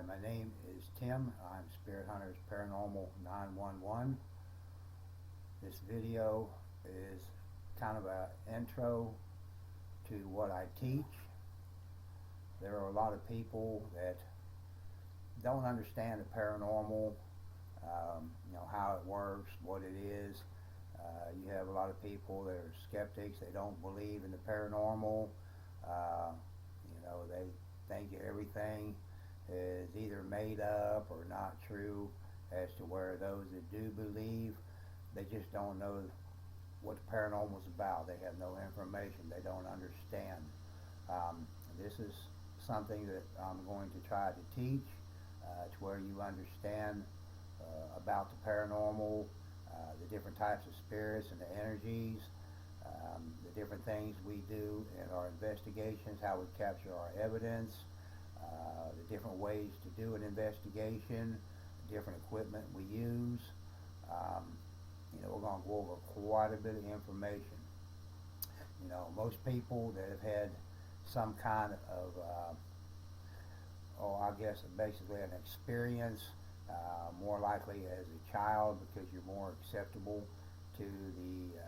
Hi, my name is Tim. I'm Spirit Hunters Paranormal 911. This video is kind of an intro to what I teach. There are a lot of people that don't understand the paranormal, how it works, what it is. You have a lot of people that are skeptics. They don't believe in the paranormal. They think everything is either made up or not true, as to where those that do believe, they just don't know what the paranormal is about. They have no information. They don't understand. This is something that I'm going to try to teach to where you understand about the paranormal, the different types of spirits and the energies, the different things we do in our investigations, how we capture our evidence, the different ways to do an investigation, the different equipment we use. We're going to go over quite a bit of information. Most people that have had some kind of, basically an experience, more likely as a child, because you're more acceptable to the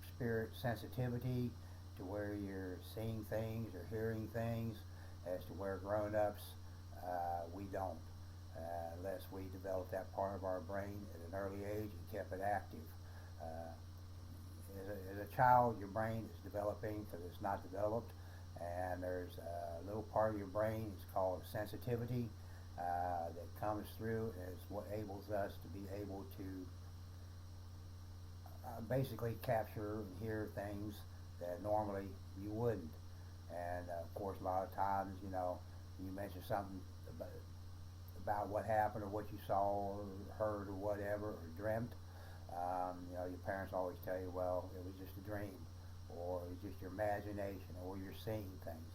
spirit sensitivity, to where you're seeing things or hearing things, as to where grown-ups, we don't, unless we develop that part of our brain at an early age and kept it active. As a child, your brain is developing because it's not developed, and there's a little part of your brain, it's called sensitivity, that comes through, and it's what enables us to be able to basically capture and hear things that normally you wouldn't. And of course, a lot of times, you mention something about what happened or what you saw or heard or whatever, or dreamt. Your parents always tell you, well, it was just a dream, or it was just your imagination, or you're seeing things.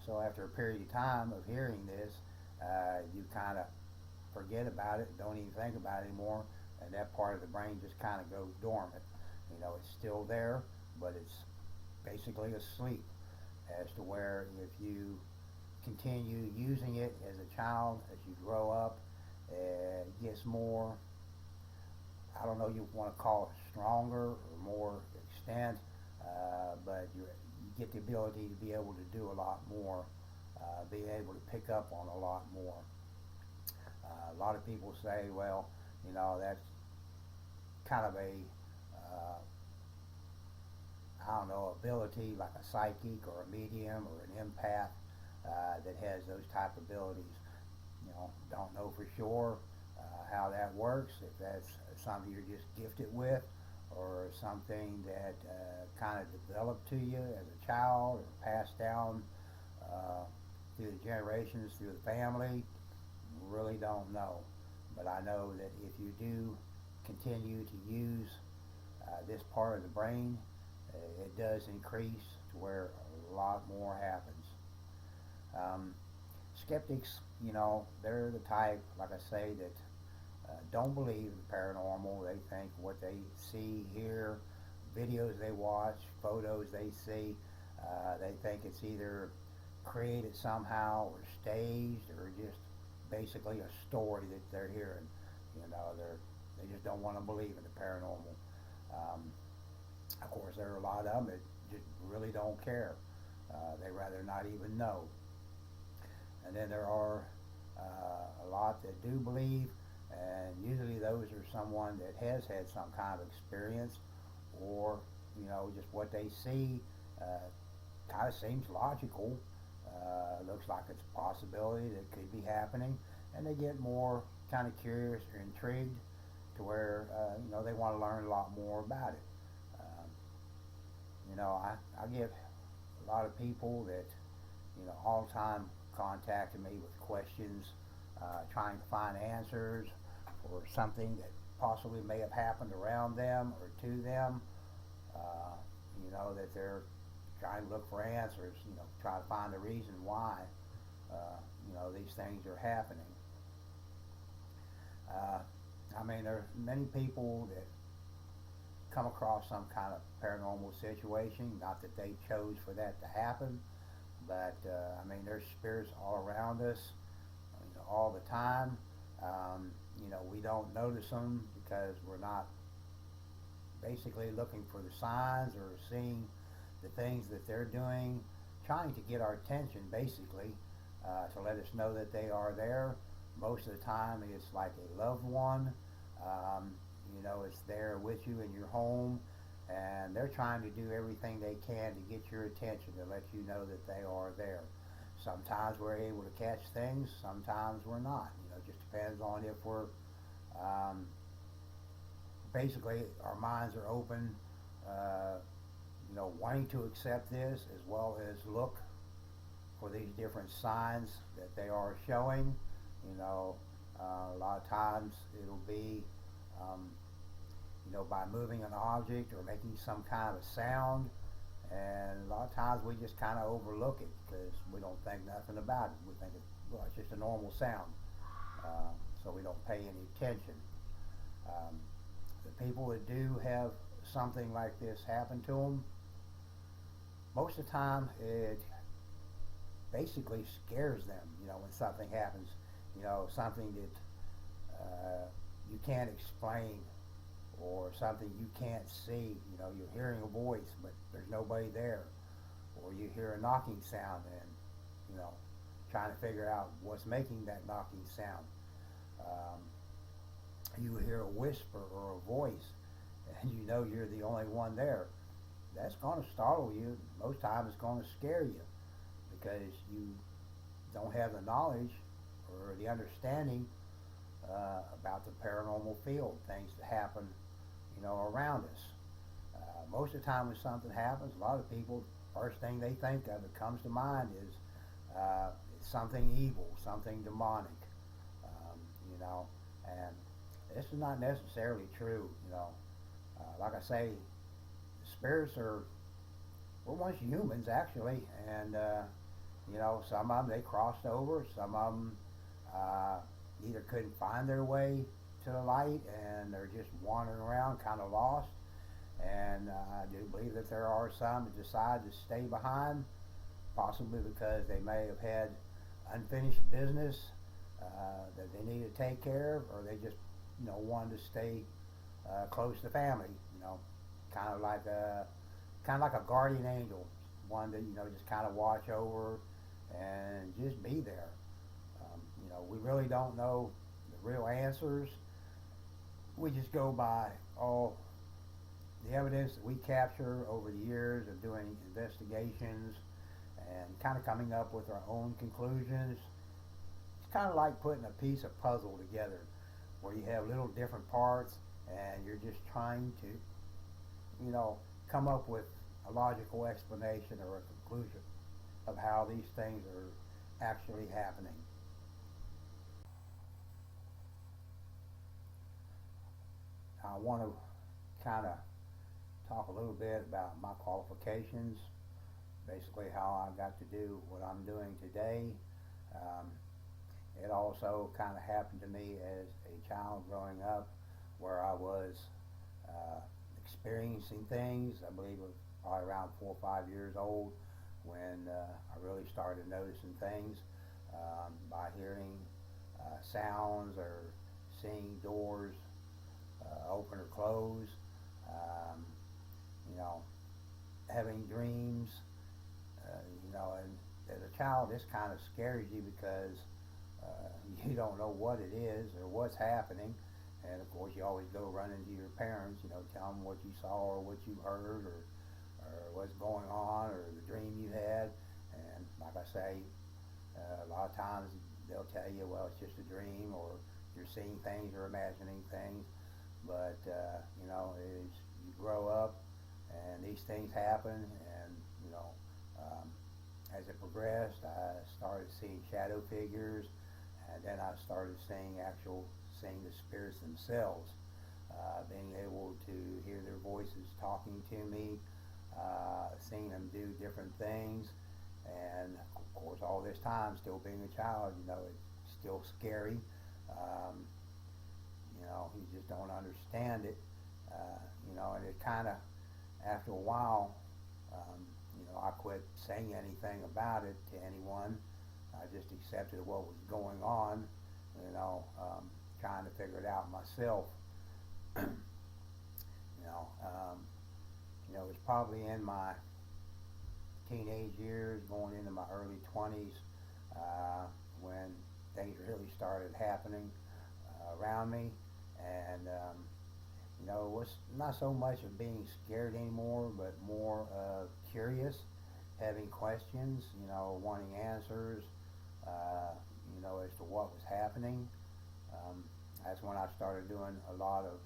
So after a period of time of hearing this, you kind of forget about it, don't even think about it anymore, and that part of the brain just kind of goes dormant. It's still there, but it's basically asleep, as to where if you continue using it as a child, as you grow up, it gets more, I don't know, you want to call it stronger or more extent, but you get the ability to be able to do a lot more, be able to pick up on a lot more. A lot of people say, well, that's kind of a ability like a psychic or a medium or an empath that has those type of abilities. Don't know for sure how that works, if that's something you're just gifted with, or something that kind of developed to you as a child or passed down through the generations, through the family. Really don't know. But I know that if you do continue to use this part of the brain, it does increase to where a lot more happens. Skeptics, they're the type, like I say, that don't believe in the paranormal. They think what they see, hear, videos they watch, photos they see, they think it's either created somehow or staged, or just basically a story that they're hearing. They just don't want to believe in the paranormal. Of course, there are a lot of them that just really don't care. They rather not even know. And then there are a lot that do believe, and usually those are someone that has had some kind of experience, or just what they see kind of seems logical. Looks like it's a possibility that could be happening, and they get more kind of curious or intrigued, to where they want to learn a lot more about it. I get a lot of people that all the time contacting me with questions, trying to find answers for something that possibly may have happened around them or to them, that they're trying to look for answers, try to find the reason why these things are happening. There are many people that come across some kind of paranormal situation, not that they chose for that to happen, but there's spirits all around us. all the time. We don't notice them because we're not basically looking for the signs or seeing the things that they're doing, trying to get our attention basically, to let us know that they are there. Most of the time it's like a loved one. It's there with you in your home, and they're trying to do everything they can to get your attention, to let you know that they are there. Sometimes we're able to catch things, sometimes we're not. It just depends on if we're basically our minds are open, wanting to accept this as well as look for these different signs that they are showing. A lot of times it'll be by moving an object or making some kind of sound, and a lot of times we just kind of overlook it because we don't think nothing about it. We think it's just a normal sound, so we don't pay any attention. The people that do have something like this happen to them, most of the time it basically scares them, when something happens, something that you can't explain, or something you can't see. You're hearing a voice but there's nobody there, or you hear a knocking sound and trying to figure out what's making that knocking sound. You hear a whisper or a voice and you're the only one there. That's going to startle you. Most times it's going to scare you because you don't have the knowledge or the understanding about the paranormal field, things that happen around us. Most of the time when something happens, a lot of people, first thing they think of that comes to mind is something evil, something demonic, and this is not necessarily true. Like I say, we're once humans actually, and some of them, they crossed over, some of them either couldn't find their way to the light and they're just wandering around kind of lost, and I do believe that there are some that decide to stay behind, possibly because they may have had unfinished business that they need to take care of, or they just wanted to stay close to family, kind of like a guardian angel, one that just kind of watch over and just be there. We really don't know the real answers. We just go by all the evidence that we capture over the years of doing investigations and kind of coming up with our own conclusions. It's kind of like putting a piece of puzzle together where you have little different parts and you're just trying to come up with a logical explanation or a conclusion of how these things are actually happening. I want to kind of talk a little bit about my qualifications, basically how I got to do what I'm doing today. Um, it also kind of happened to me as a child growing up, where I was experiencing things. I believe it was probably around 4 or 5 years old when I really started noticing things by hearing sounds or seeing doors open or close, um, having dreams, and as a child this kind of scares you because you don't know what it is or what's happening, and of course you always go running to your parents, tell them what you saw or what you heard, or what's going on, or the dream you had. And like I say, a lot of times they'll tell you, well, it's just a dream, or you're seeing things or imagining things. But as you grow up and these things happen, and as it progressed, I started seeing shadow figures, and then I started seeing the spirits themselves, being able to hear their voices talking to me, seeing them do different things, and of course all this time still being a child, it's still scary. You just don't understand it, and it kind of, after a while, I quit saying anything about it to anyone, I just accepted what was going on, you know, trying to figure it out myself. You know, you know, it was probably in my teenage years, going into my early 20s, when things really started happening around me, and you know, it was not so much of being scared anymore, but more curious, having questions, you know, wanting answers, you know, as to what was happening. That's when I started doing a lot of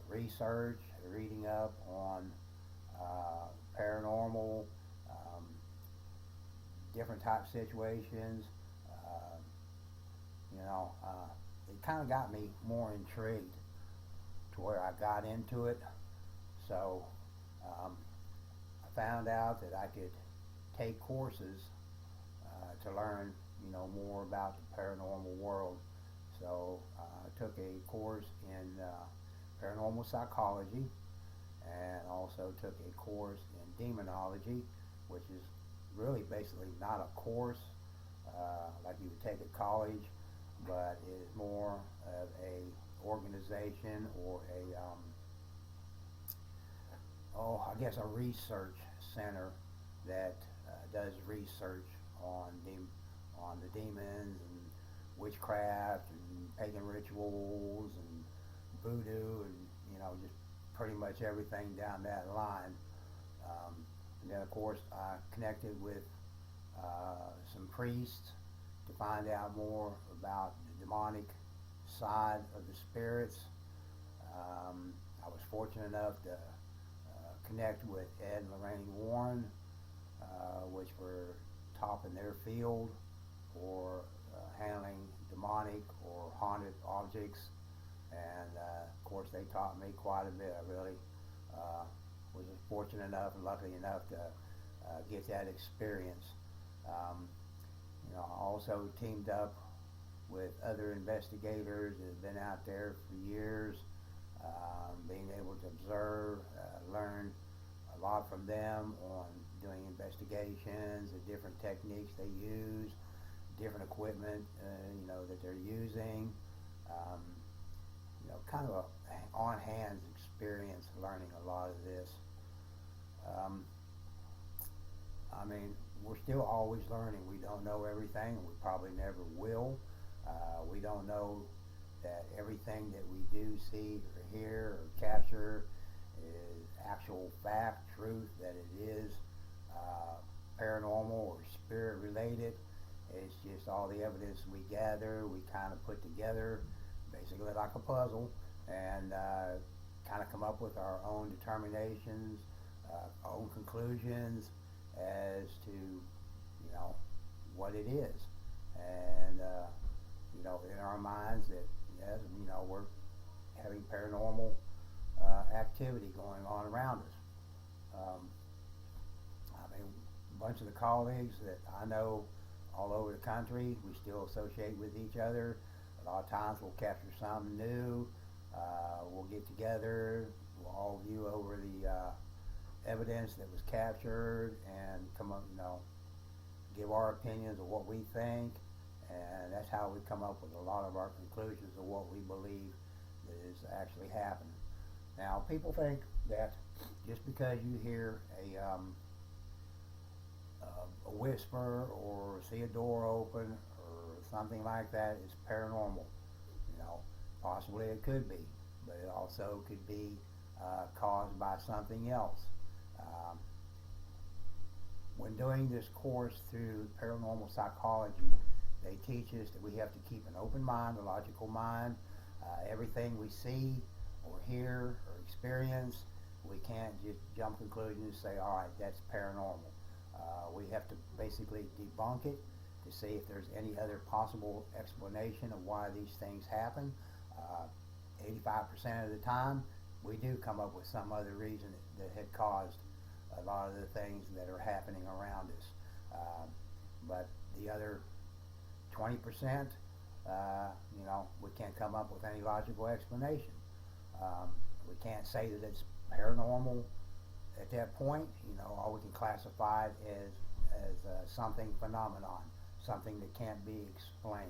research, reading up on paranormal, um, different type of situations. Uh, you know, it kind of got me more intrigued to where I got into it. So I found out that I could take courses to learn, you know, more about the paranormal world. So I took a course in paranormal psychology, and also took a course in demonology, which is really basically not a course like you would take at college, but it is more of a organization or a I guess a research center that does research on the demons and witchcraft and pagan rituals and voodoo, and you know, just pretty much everything down that line. And then of course I connected with some priests to find out more about the demonic side of the spirits. I was fortunate enough to connect with Ed and Lorraine Warren, which were top in their field for handling demonic or haunted objects, and of course they taught me quite a bit. I really was fortunate enough and lucky enough to get that experience. You know, I also teamed up with other investigators that have been out there for years, being able to observe, learn a lot from them on doing investigations, the different techniques they use, different equipment, you know, that they're using. You know, kind of a on-hands experience learning a lot of this. I mean, we're still always learning. We don't know everything, and we probably never will. We don't know that everything that we do see or hear or capture is actual fact, truth, that it is paranormal or spirit related. It's just all the evidence we gather, we kind of put together, basically like a puzzle, and kind of come up with our own determinations, own conclusions as to, you know, what it is. And, you know, in our minds that, yes, you know, we're having paranormal activity going on around us. I mean, a bunch of the colleagues that I know all over the country, we still associate with each other. A lot of times we'll capture something new, we'll get together, we'll all view over the evidence that was captured and come up, you know, give our opinions of what we think, and that's how we come up with a lot of our conclusions of what we believe that is actually happening. Now, people think that just because you hear a whisper or see a door open or something like that, it's paranormal. You know, possibly it could be, but it also could be caused by something else. When doing this course through paranormal psychology, they teach us that we have to keep an open mind, a logical mind. Everything we see or hear or experience, we can't just jump conclusions and say, all right, that's paranormal. We have to basically debunk it to see if there's any other possible explanation of why these things happen. 85% of the time, we do come up with some other reason that had caused a lot of the things that are happening around us. But the other 20%, you know, we can't come up with any logical explanation. We can't say that it's paranormal at that point. You know, all we can classify it as something phenomenon, something that can't be explained.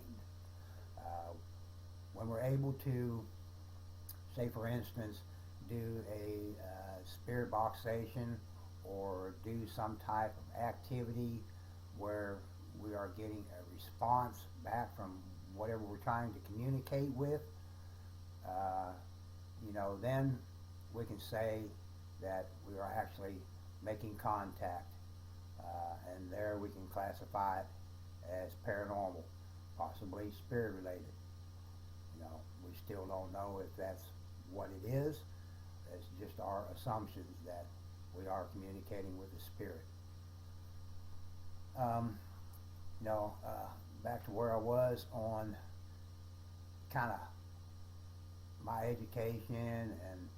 Uh, when we're able to, say for instance, do a spirit box session or do some type of activity where we are getting a response back from whatever we're trying to communicate with, uh, then we can say that we are actually making contact, and there we can classify it as paranormal, possibly spirit related. We still don't know if that's what it is. It's just our assumptions that we are communicating with the spirit. Um, Back to where I was on kind of my education and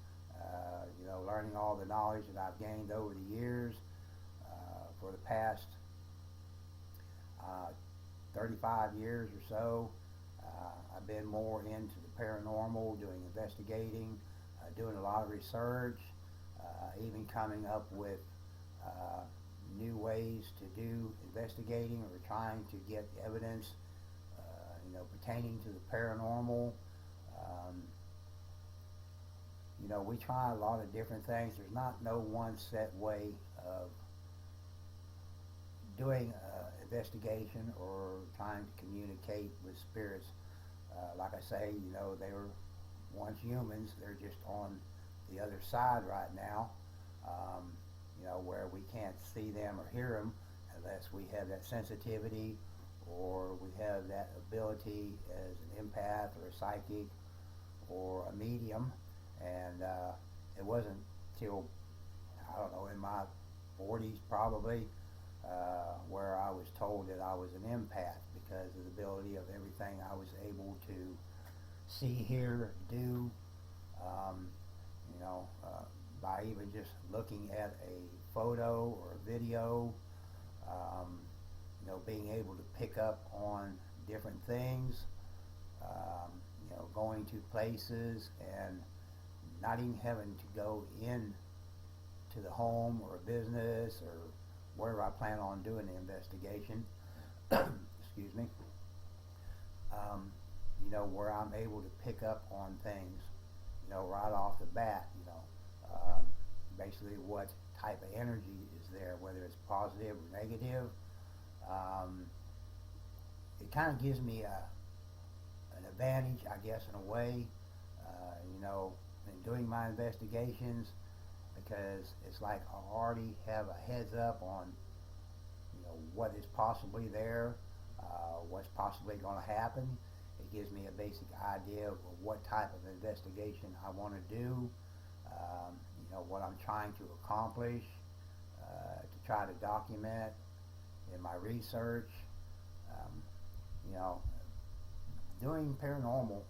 learning all the knowledge that I've gained over the years. For the past 35 years or so, I've been more into the paranormal, doing investigating, doing a lot of research, even coming up with new ways to do investigating or trying to get evidence, pertaining to the paranormal. Um, we try a lot of different things. There's not no one set way of doing investigation or trying to communicate with spirits. Like I say, they were once humans. They're just on the other side right now, where we can't see them or hear them unless we have that sensitivity or we have that ability as an empath or a psychic or a medium. And it wasn't till, I don't know, in my 40s probably, where I was told that I was an empath because of the ability of everything I was able to see, hear, do, by even just looking at a photo or a video, being able to pick up on different things, going to places and not even having to go in to the home or a business or wherever I plan on doing the investigation. Excuse me. Where I'm able to pick up on things, right off the bat, basically what type of energy is there, whether it's positive or negative. It kind of gives me an advantage, I guess, in a way, in doing my investigations, because it's like I already have a heads up on, what is possibly there, what's possibly going to happen. It gives me a basic idea of what type of investigation I want to do, what I'm trying to accomplish, to try to document in my research. Doing paranormal,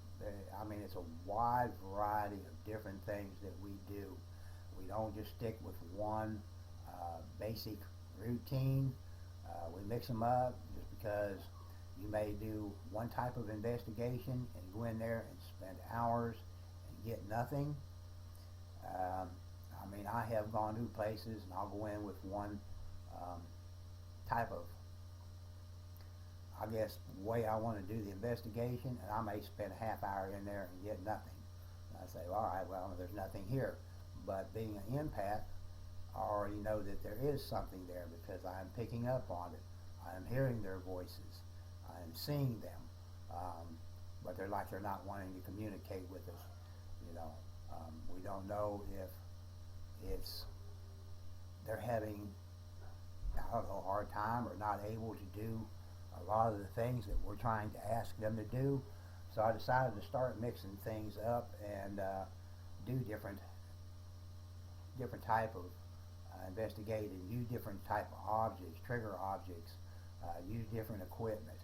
it's a wide variety of different things that we do. We don't just stick with one basic routine. We mix them up just because you may do one type of investigation and go in there and spend hours and get nothing. I have gone to places and I'll go in with one type of, I guess, way I want to do the investigation, and I may spend a half hour in there and get nothing. And I say, all right, well, there's nothing here. But being an empath, I already know that there is something there because I'm picking up on it. I'm hearing their voices. I'm seeing them. But they're not wanting to communicate with us. We don't know if they're having, a hard time or not able to do a lot of the things that we're trying to ask them to do. So I decided to start mixing things up and do different type of investigate and use different type of objects, trigger objects, use different equipment.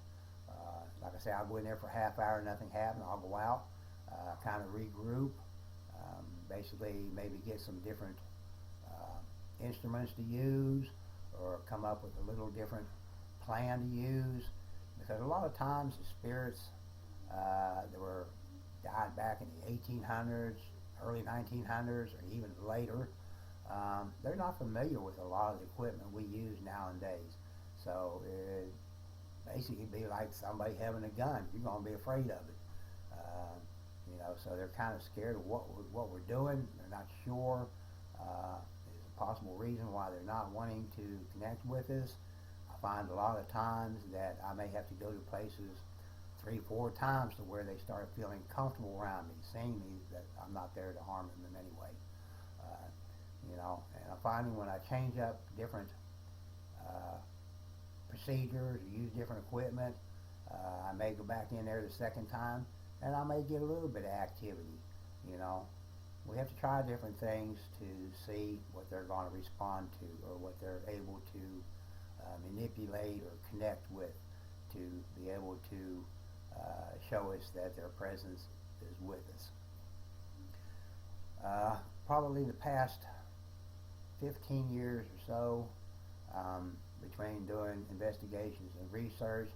Like I say, I'll go in there for a half hour, nothing happened. I'll go out, kind of regroup, basically maybe get some different instruments to use, or come up with a little different plan to use, because a lot of times the spirits that were died back in the 1800s, early 1900s, or even later, they're not familiar with a lot of the equipment we use nowadays. So basically be like somebody having a gun. You're going to be afraid of it. Uh, so they're kind of scared of what we're doing. They're not sure. There's a possible reason why they're not wanting to connect with us. I find a lot of times that I may have to go to places 3, 4 times to where they start feeling comfortable around me, seeing me, that I'm not there to harm them in any way. And I'm finding when I change up different uh, procedures, use different equipment, I may go back in there the second time, and I may get a little bit of activity. You know, we have to try different things to see what they're going to respond to, or what they're able to manipulate or connect with, to be able to show us that their presence is with us. Probably the past 15 years or so, between doing investigations and research,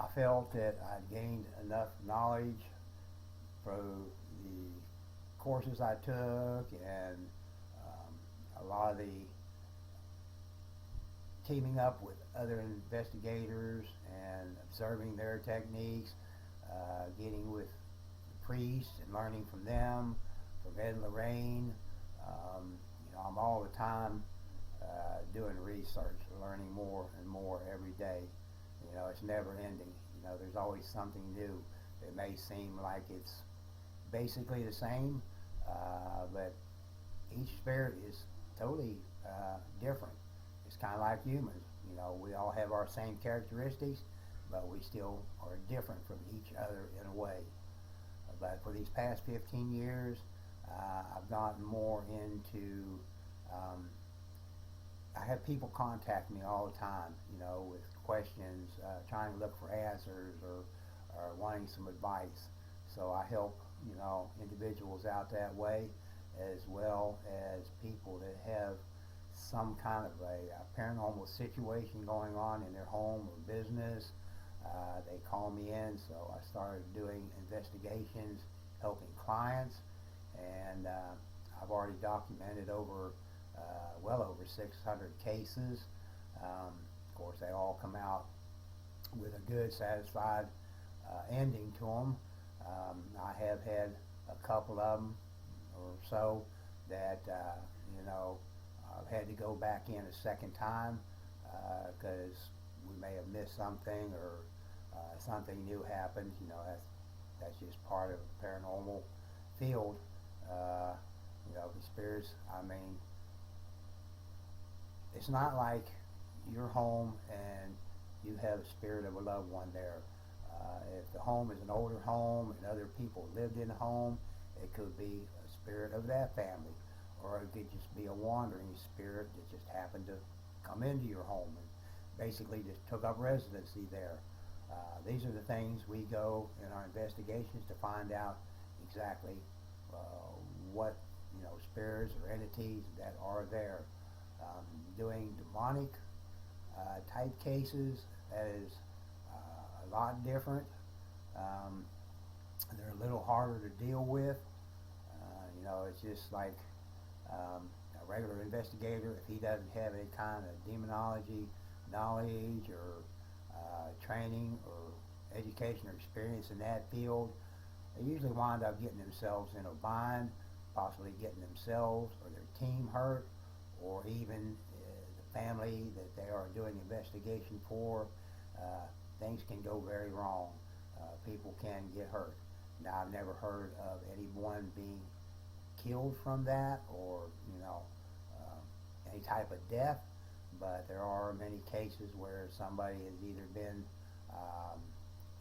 I felt that I'd gained enough knowledge through the courses I took, and a lot of the teaming up with other investigators and observing their techniques, getting with the priests and learning from them, from Ed and Lorraine. I'm all the time doing research, learning more and more every day. It's never ending. There's always something new. It may seem like it's basically the same, but each spirit is totally different. It's kind of like humans. We all have our same characteristics, but we still are different from each other in a way. But for these past 15 years, I've gotten more into, I have people contact me all the time, with questions, trying to look for answers, or wanting some advice. So I help, individuals out that way, as well as people that have some kind of a paranormal situation going on in their home or business. They call me in, so I started doing investigations, helping clients, and I've already documented well over 600 cases. Of course, they all come out with a good, satisfied ending to them. I have had a couple of them or so that I've had to go back in a second time because we may have missed something, or something new happened. That's just part of the paranormal field. The spirits, it's not like you're home and you have a spirit of a loved one there. If the home is an older home and other people lived in the home, it could be a spirit of that family, or it could just be a wandering spirit that just happened to come into your home and basically just took up residency there. These are the things we go in our investigations to find out exactly what spirits or entities that are there. Doing demonic type cases, that is a lot different. They're a little harder to deal with. It's just like a regular investigator. If he doesn't have any kind of demonology knowledge, or training or education or experience in that field, they usually wind up getting themselves in a bind, possibly getting themselves or their team hurt, or even the family that they are doing investigation for. Things can go very wrong. People can get hurt. Now, I've never heard of anyone being killed from that, or any type of death, but there are many cases where somebody has either been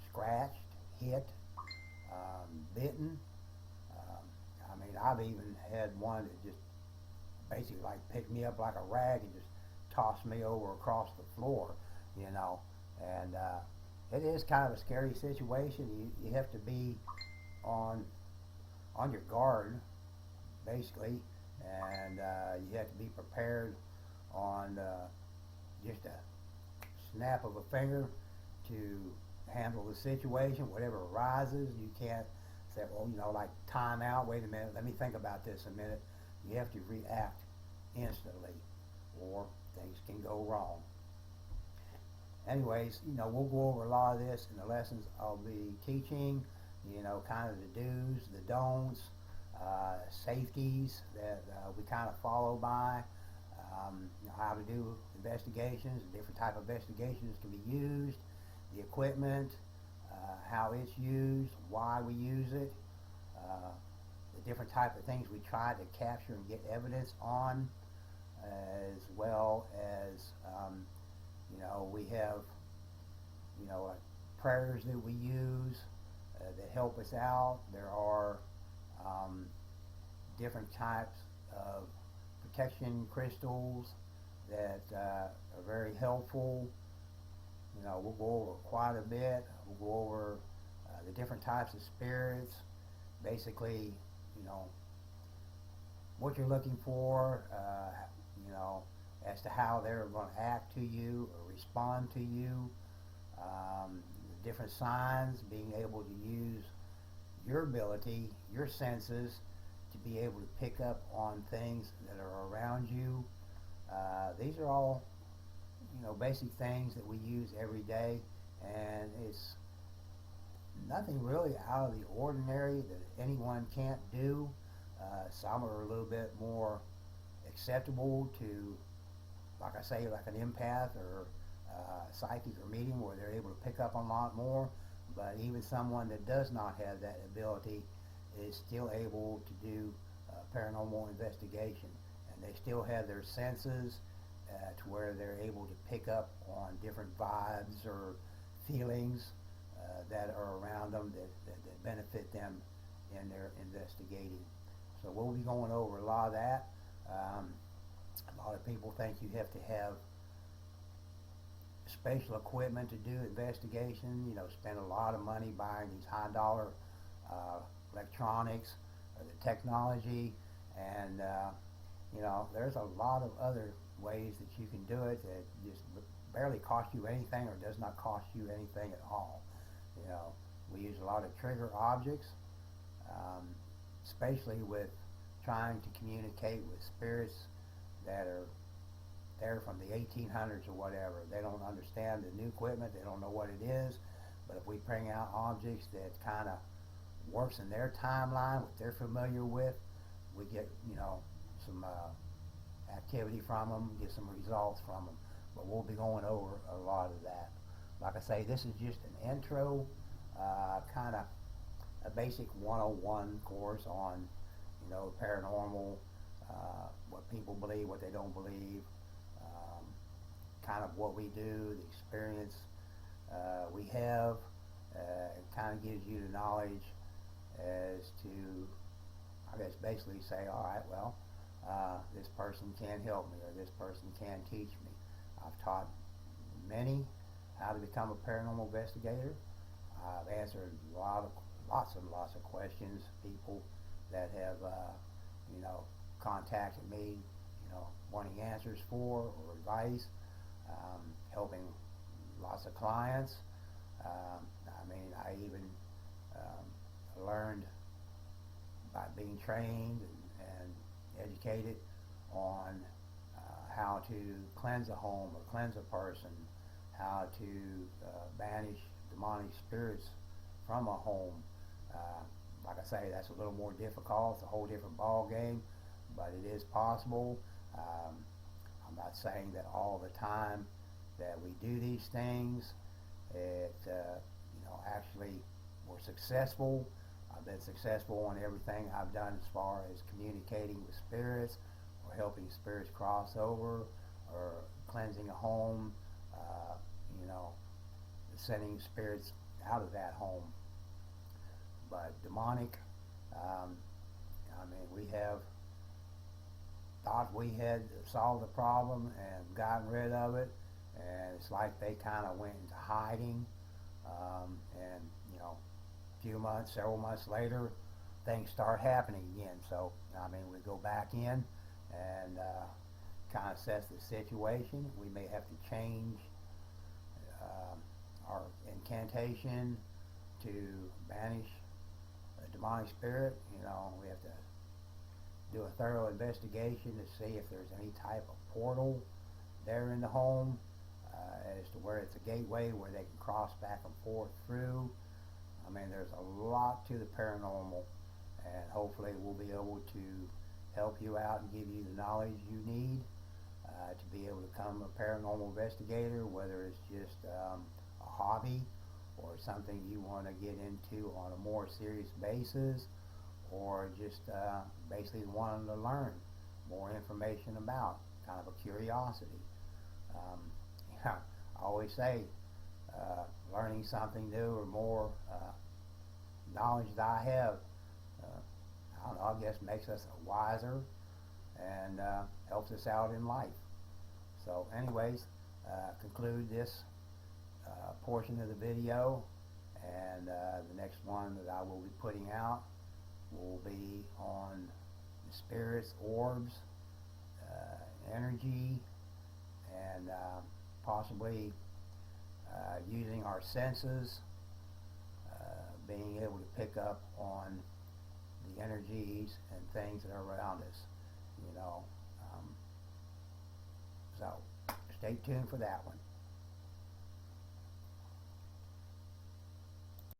scratched, hit, bitten. I've even had one that just basically like picked me up like a rag and just tossed me over across the floor, and it is kind of a scary situation. You have to be on your guard, basically, and you have to be prepared on just a snap of a finger to handle the situation, whatever arises. You can't say, well, like time out, wait a minute, let me think about this a minute. You have to react instantly, or things can go wrong. anyways, we'll go over a lot of this in the lessons I'll be teaching. Kind of the do's, the don'ts, safeties that we kind of follow by. How to do investigations, the different type of investigations can be used, the equipment, how it's used, why we use it, the different type of things we try to capture and get evidence on, as well as we have prayers that we use that help us out. There are different types of protection crystals that are very helpful. We'll go over quite a bit. We'll go over the different types of spirits, basically, what you're looking for, as to how they're going to act to you or respond to you, the different signs, being able to use your ability, your senses, to be able to pick up on things that are around you. These are all, basic things that we use every day, and it's nothing really out of the ordinary that anyone can't do. Some are a little bit more acceptable to, like I say, like an empath or psychic or medium, where they're able to pick up on a lot more. But even someone that does not have that ability is still able to do paranormal investigation, and they still have their senses to where they're able to pick up on different vibes or feelings that are around them that benefit them in their investigating. So we'll be going over a lot of that. A lot of people think you have to have special equipment to do investigation, spend a lot of money buying these high dollar electronics or the technology, and there's a lot of other ways that you can do it that just barely cost you anything or does not cost you anything at all. We use a lot of trigger objects, especially with trying to communicate with spirits that are there from the 1800s or whatever. They don't understand the new equipment. They don't know what it is. But if we bring out objects that kind of works in their timeline, what they're familiar with, we get, some activity from them, get some results from them. But we'll be going over a lot of that. Like I say, this is just an intro, kind of a basic 101 course on, paranormal, what people believe, what they don't believe, kind of what we do, the experience we have. It kind of gives you the knowledge as to, I guess, basically say, all right, well, this person can help me, or this person can teach me. I've taught many how to become a paranormal investigator. I've answered lots and lots of questions, people that have, contacted me, wanting answers for or advice, helping lots of clients. I even learned by being trained and educated on how to cleanse a home or cleanse a person, how to banish demonic spirits from a home. Like I say, that's a little more difficult. It's a whole different ball game, but it is possible. I'm not saying that all the time that we do these things, it actually we're successful. I've been successful on everything I've done as far as communicating with spirits or helping spirits cross over or cleansing a home, sending spirits out of that home. But demonic, we have thought we had solved the problem and gotten rid of it, and it's like they kind of went into hiding, and a few months, several months later, things start happening again. So we go back in and kind of assess the situation. We may have to change our incantation to banish a demonic spirit. We have to do a thorough investigation to see if there's any type of portal there in the home. as to where it's a gateway where they can cross back and forth through. I mean, there's a lot to the paranormal, and hopefully we'll be able to help you out and give you the knowledge you need to be able to become a paranormal investigator, whether it's just a hobby or something you want to get into on a more serious basis, or just basically wanting to learn more information about, kind of a curiosity. Yeah, I always say learning something new or more knowledge that I have, I don't know, I guess makes us wiser and helps us out in life. So anyways, conclude this portion of the video, and the next one that I will be putting out will be on the spirits, orbs, energy, and possibly using our senses, being able to pick up on the energies and things that are around us, you know. So stay tuned for that one.